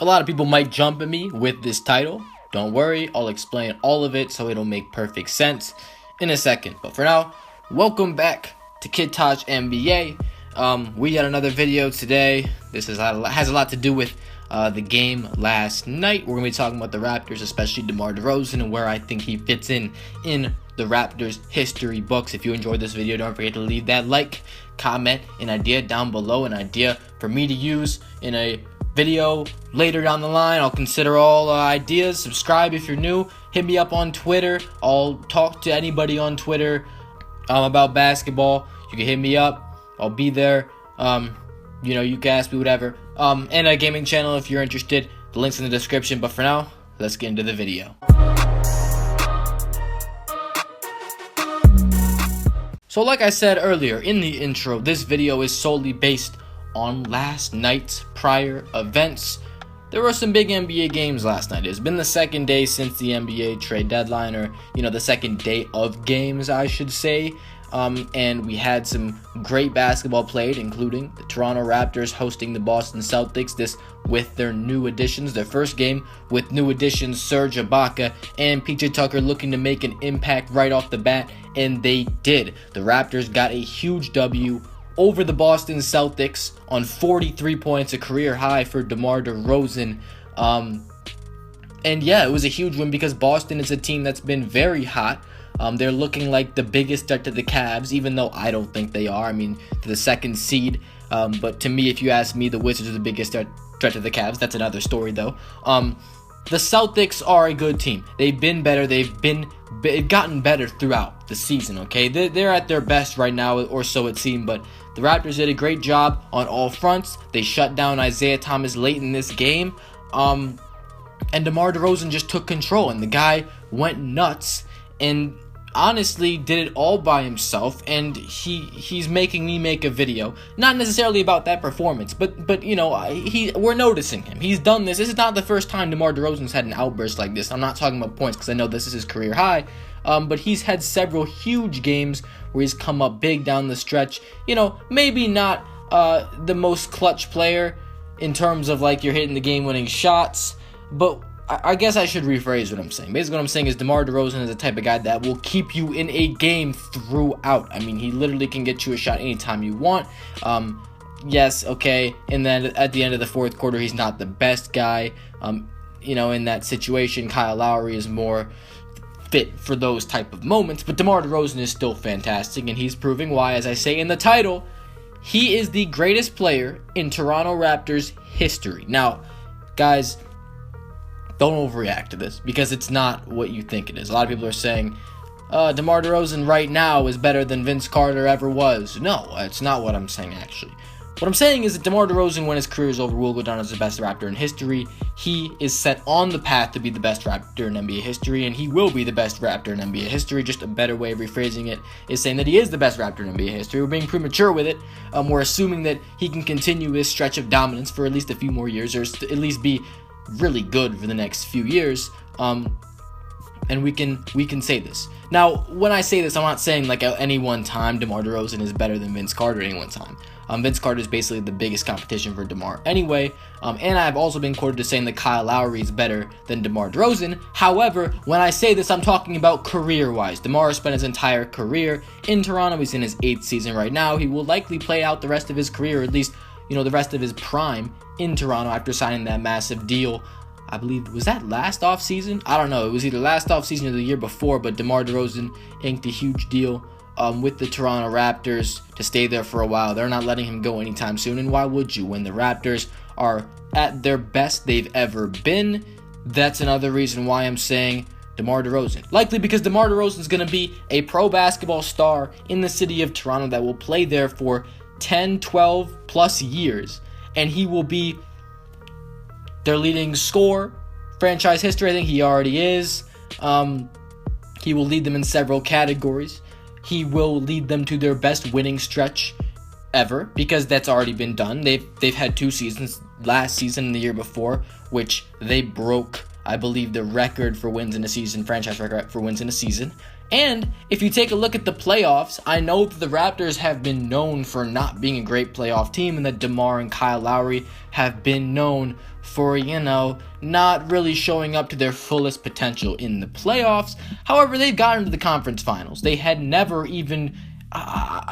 A lot of people might jump at me with this title. Don't worry, I'll explain all of it so it'll make perfect sense in a second. But for now, welcome back to Kid Taj NBA. We got another video today. This has a lot to do with the game last night. We're going to be talking about the Raptors, especially DeMar DeRozan, and where I think he fits in the Raptors history books. If you enjoyed this video, don't forget to leave that like, comment, an idea down below, an idea for me to use in a video later down the line. I'll consider all ideas. Subscribe if you're new. Hit me up on Twitter. I'll talk to anybody on Twitter about basketball. You can hit me up. I'll be there. You can ask me whatever. And a gaming channel if you're interested. The link's in the description. But for now, let's get into the video. So like I said earlier in the intro, this video is solely based on last night's prior events. There were some big NBA games last night. It's been the second day since the NBA trade deadline, or the second day of games, I should say. And we had some great basketball played, including the Toronto Raptors hosting the Boston Celtics, this with their new additions, their first game with new additions Serge Ibaka and PJ Tucker looking to make an impact right off the bat, and they did. The Raptors got a huge W over the Boston Celtics on 43 points, a career high for DeMar DeRozan. And yeah, it was a huge win because Boston is a team that's been very hot. They're looking like the biggest threat to the Cavs, even though I don't think they are. I mean, to the second seed. But to me, if you ask me, the Wizards are the biggest threat to the Cavs. That's another story, though. The Celtics are a good team. They've been better. They've gotten better throughout the season, okay? They're at their best right now, or so it seemed, but the Raptors did a great job on all fronts. They shut down Isaiah Thomas late in this game. And DeMar DeRozan just took control, and the guy went nuts and honestly did it all by himself, and he's making me make a video, not necessarily about that performance, but we're noticing him. He's done this. This is not the first time DeMar DeRozan's had an outburst like this. I'm not talking about points because I know this is his career high, but he's had several huge games where he's come up big down the stretch. Maybe not the most clutch player in terms of like you're hitting the game-winning shots, but I guess I should rephrase what I'm saying. Basically what I'm saying is DeMar DeRozan is the type of guy that will keep you in a game throughout. I mean, he literally can get you a shot anytime you want. Yes, okay, and then at the end of the fourth quarter, he's not the best guy. In that situation, Kyle Lowry is more fit for those type of moments, but DeMar DeRozan is still fantastic, and he's proving why, as I say in the title, he is the greatest player in Toronto Raptors history. Now, guys, don't overreact to this because it's not what you think it is. A lot of people are saying DeMar DeRozan right now is better than Vince Carter ever was. No, it's not what I'm saying, actually. What I'm saying is that DeMar DeRozan, when his career is over, will go down as the best Raptor in history. He is set on the path to be the best Raptor in NBA history, and he will be the best Raptor in NBA history. Just a better way of rephrasing it is saying that he is the best Raptor in NBA history. We're being premature with it. We're assuming that he can continue his stretch of dominance for at least a few more years, or at least be really good for the next few years, and we can say this. Now, when I say this, I'm not saying like at any one time DeMar DeRozan is better than Vince Carter at any one time. Vince Carter is basically the biggest competition for DeMar anyway, and I've also been quoted as saying that Kyle Lowry is better than DeMar DeRozan. However, when I say this, I'm talking about career-wise. DeMar has spent his entire career in Toronto. He's in his 8th season right now. He will likely play out the rest of his career, or at least the rest of his prime in Toronto after signing that massive deal. I believe, was that last offseason? I don't know. It was either last offseason or the year before, but DeMar DeRozan inked a huge deal with the Toronto Raptors to stay there for a while. They're not letting him go anytime soon, and why would you? When the Raptors are at their best they've ever been, that's another reason why I'm saying DeMar DeRozan. Likely because DeMar DeRozan is going to be a pro basketball star in the city of Toronto that will play there for 10, 12 plus years, and he will be their leading scorer, franchise history. I think he already is. He will lead them in several categories. He will lead them to their best winning stretch ever, because that's already been done. They've had 2 seasons, last season and the year before, which they broke, I believe, the record for wins in a season, franchise record for wins in a season. And if you take a look at the playoffs, I know that the Raptors have been known for not being a great playoff team, and that DeMar and Kyle Lowry have been known for, not really showing up to their fullest potential in the playoffs. However, they've gotten to the conference finals. They had never even...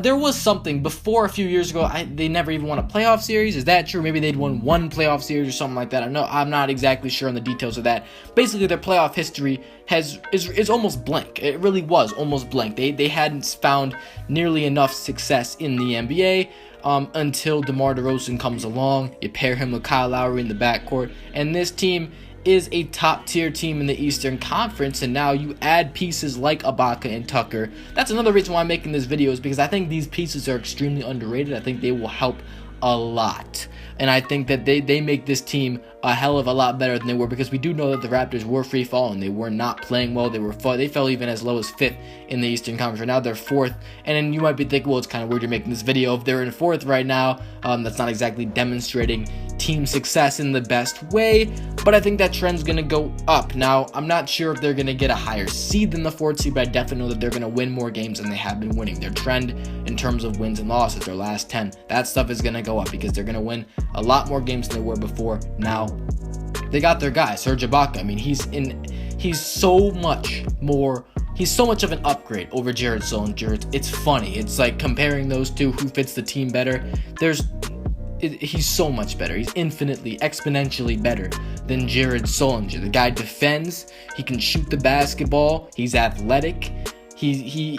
there was something before a few years ago. They never even won a playoff series. Is that true? Maybe they'd won one playoff series or something like that. I'm not exactly sure on the details of that. Basically, their playoff history is almost blank. It really was almost blank. They hadn't found nearly enough success in the NBA until DeMar DeRozan comes along. You pair him with Kyle Lowry in the backcourt, and this team is a top-tier team in the Eastern Conference, and now you add pieces like Ibaka and Tucker. That's another reason why I'm making this video, is because I think these pieces are extremely underrated. I think they will help a lot, and I think that they make this team a hell of a lot better than they were, because we do know that the Raptors were free falling. They were not playing well. They fell even as low as 5th in the Eastern Conference. Right now they're 4th, and then you might be thinking, well, it's kind of weird you're making this video if they're in 4th right now. That's not exactly demonstrating team success in the best way, but I think that trend's going to go up. Now, I'm not sure if they're going to get a higher seed than the 4th seed, but I definitely know that they're going to win more games than they have been winning. Their trend in terms of wins and losses, their last 10, that stuff is going to go up, because they're going to win a lot more games than they were before. Now, they got their guy, Serge Ibaka. I mean, he's so much of an upgrade over Jared Sullinger. It's funny. It's like comparing those two, who fits the team better. He's so much better. He's infinitely, exponentially better than Jared Sullinger. The guy defends. He can shoot the basketball. He's athletic. He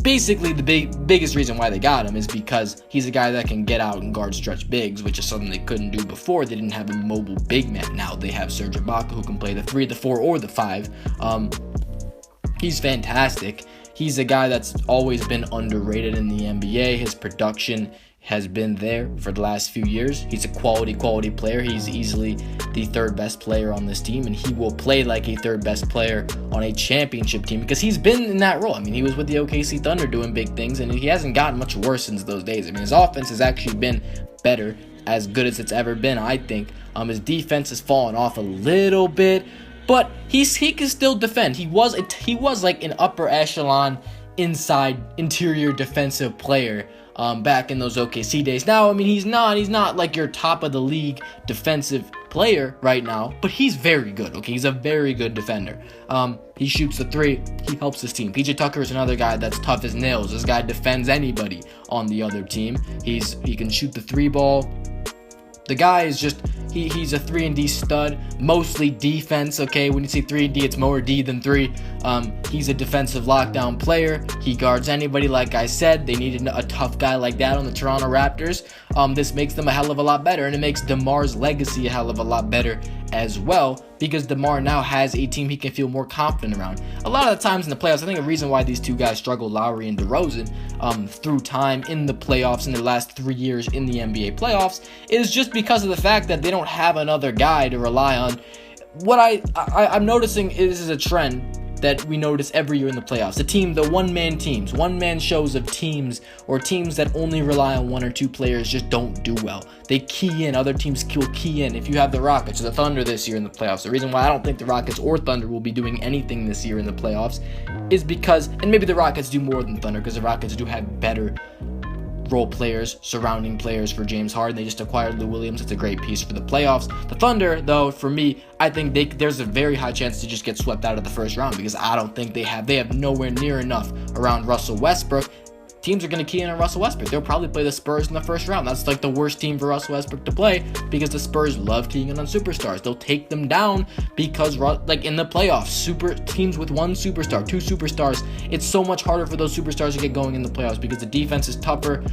basically, the biggest reason why they got him is because he's a guy that can get out and guard stretch bigs, which is something they couldn't do before. They didn't have a mobile big man. Now they have Serge Ibaka, who can play the 3, the 4, or the 5. He's fantastic. He's a guy that's always been underrated in the NBA. His production has been there for the last few years. He's a quality player. He's easily the 3rd best player on this team, and he will play like a 3rd best player on a championship team, because he's been in that role. I mean, he was with the OKC Thunder doing big things, and he hasn't gotten much worse since those days. I mean, his offense has actually been better, as good as it's ever been, I think. His defense has fallen off a little bit, but he can still defend. He was like an upper echelon interior defensive player back in those OKC days. Now, I mean, he's not like your top of the league defensive player right now, but he's very good. Okay, he's a very good defender. He shoots the 3. He helps his team. PJ Tucker is another guy that's tough as nails. This guy defends anybody on the other team. He can shoot the 3 ball. The guy is just, he's a 3-and-D stud, mostly defense, okay? When you say 3-and-D, it's more D than 3. He's a defensive lockdown player. He guards anybody, like I said. They needed a tough guy like that on the Toronto Raptors. This makes them a hell of a lot better, and it makes DeMar's legacy a hell of a lot better as well, because DeMar now has a team he can feel more confident around. A lot of the times in the playoffs, I think a reason why these two guys struggle, Lowry and DeRozan, through time in the playoffs in the last 3 years in the NBA playoffs, is just because of the fact that they don't have another guy to rely on. What I'm noticing is a trend that we notice every year in the playoffs. The one-man teams, one-man shows of teams, or teams that only rely on 1 or 2 players, just don't do well. They key in. Other teams will key in. If you have the Rockets or the Thunder this year in the playoffs, the reason why I don't think the Rockets or Thunder will be doing anything this year in the playoffs is because, and maybe the Rockets do more than Thunder, because the Rockets do have better role players, surrounding players for James Harden. They just acquired Lou Williams. It's a great piece for the playoffs. The Thunder, though, for me, I think there's a very high chance to just get swept out of the first round, because I don't think they have nowhere near enough around Russell Westbrook. Teams are going to key in on Russell Westbrook. They'll probably play the Spurs in the first round. That's like the worst team for Russell Westbrook to play, because the Spurs love keying in on superstars. They'll take them down because, like in the playoffs, super teams with 1 superstar, 2 superstars, it's so much harder for those superstars to get going in the playoffs, because the defense is tougher.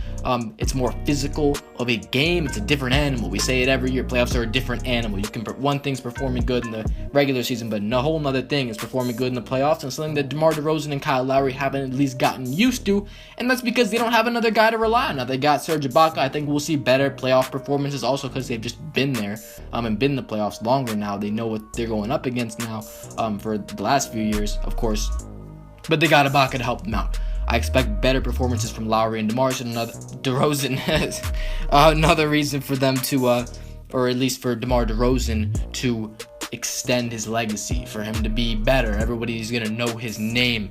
It's more physical of a game. It's a different animal. We say it every year. Playoffs are a different animal. One thing's performing good in the regular season, but a whole nother thing is performing good in the playoffs, and something that DeMar DeRozan and Kyle Lowry haven't at least gotten used to, and that's because they don't have another guy to rely on. Now they got Serge Ibaka. I think we'll see better playoff performances, also because they've just been there and been in the playoffs longer now. They know what they're going up against now for the last few years, of course, but they got Ibaka to help them out. I expect better performances from Lowry and DeRozan. Another reason for them to, or at least for DeMar DeRozan to extend his legacy, for him to be better. Everybody's going to know his name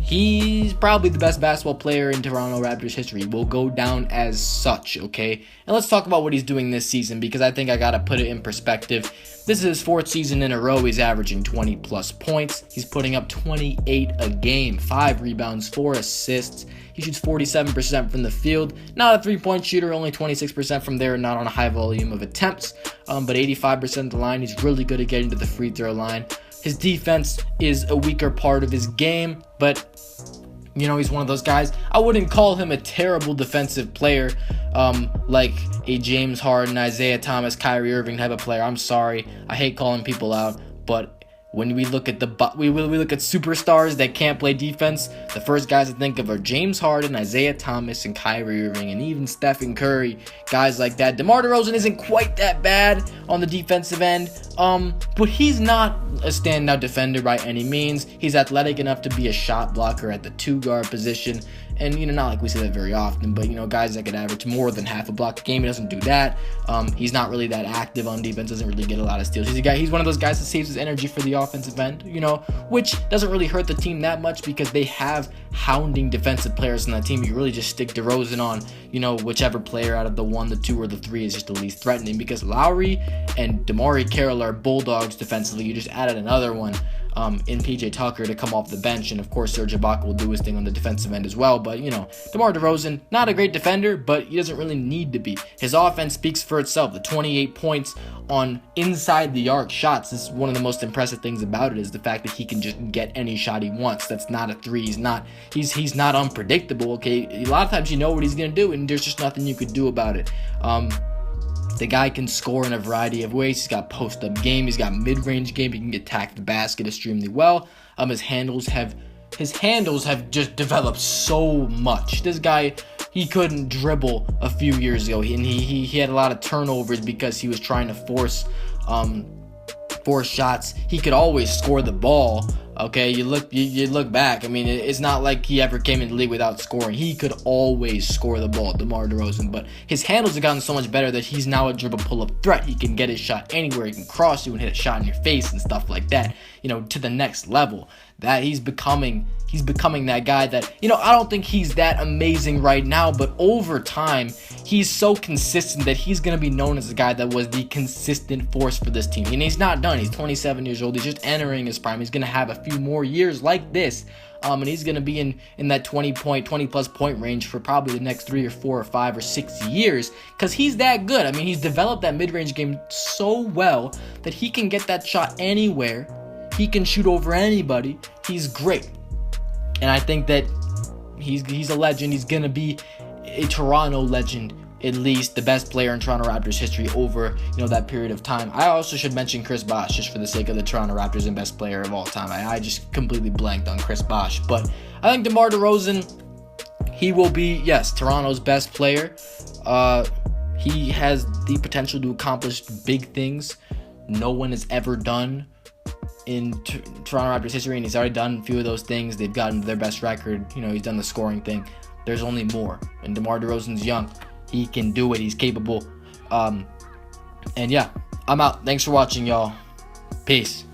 He's probably the best basketball player in Toronto Raptors history. Will go down as such, okay? And let's talk about what he's doing this season, because I think I gotta put it in perspective. This is his 4th season in a row. He's averaging 20 plus points. He's putting up 28 a game, 5 rebounds, 4 assists. He shoots 47% from the field. Not a 3-point shooter, only 26% from there, not on a high volume of attempts, but 85% of the line. He's really good at getting to the free throw line. His defense is a weaker part of his game, but he's one of those guys. I wouldn't call him a terrible defensive player, like a James Harden, Isaiah Thomas, Kyrie Irving type of player. I'm sorry, I hate calling people out, but when we look at we look at superstars that can't play defense, the first guys to think of are James Harden, Isaiah Thomas, and Kyrie Irving, and even Stephen Curry, guys like that. DeMar DeRozan isn't quite that bad on the defensive end, but he's not a standout defender by any means. He's athletic enough to be a shot blocker at the 2-guard position, and not like we say that very often, but guys that could average more than half a block a game, he doesn't do that. He's not really that active on defense, doesn't really get a lot of steals. He's one of those guys that saves his energy for the offensive end, which doesn't really hurt the team that much because they have hounding defensive players on that team. You really just stick DeRozan on, whichever player out of the 1, the 2, or the 3 is just the least threatening, because Lowry and DeMar Carroll are bulldogs defensively. You just added another one in PJ Tucker to come off the bench, and of course Serge Ibaka will do his thing on the defensive end as well. But DeMar DeRozan, not a great defender, but he doesn't really need to be. His offense speaks for itself. The 28 points on inside the arc shots is one of the most impressive things about it, is the fact that he can just get any shot he wants. That's not a 3. He's not unpredictable. Okay, a lot of times what he's gonna do, and there's just nothing you could do about it. The guy can score in a variety of ways. He's got post-up game. He's got mid-range game. He can attack the basket extremely well. His handles have just developed so much. This guy, he couldn't dribble a few years ago, and he had a lot of turnovers because he was trying to force shots. He could always score the ball. Okay, you look back. I mean, it's not like he ever came in the league without scoring. He could always score the ball, DeMar DeRozan. But his handles have gotten so much better that he's now a dribble pull-up threat. He can get his shot anywhere. He can cross you and hit a shot in your face and stuff like that. To the next level. That he's becoming that guy that, I don't think he's that amazing right now, but over time, he's so consistent that he's going to be known as the guy that was the consistent force for this team. And he's not done. He's 27 years old. He's just entering his prime. He's going to have a few more years like this. And he's going to be in that 20 plus point range for probably the next 3 or 4 or 5 or 6 years, because he's that good. I mean, he's developed that mid-range game so well that he can get that shot anywhere. He can shoot over anybody. He's great. And I think that he's a legend. He's going to be a Toronto legend, at least the best player in Toronto Raptors history over, that period of time. I also should mention Chris Bosh, just for the sake of the Toronto Raptors and best player of all time. I just completely blanked on Chris Bosh. But I think DeMar DeRozan, he will be, yes, Toronto's best player. He has the potential to accomplish big things no one has ever done in Toronto Raptors history, and he's already done a few of those things. They've gotten their best record. He's done the scoring thing. There's only more. And DeMar DeRozan's young. He can do it. He's capable. And yeah, I'm out. Thanks for watching, y'all. Peace.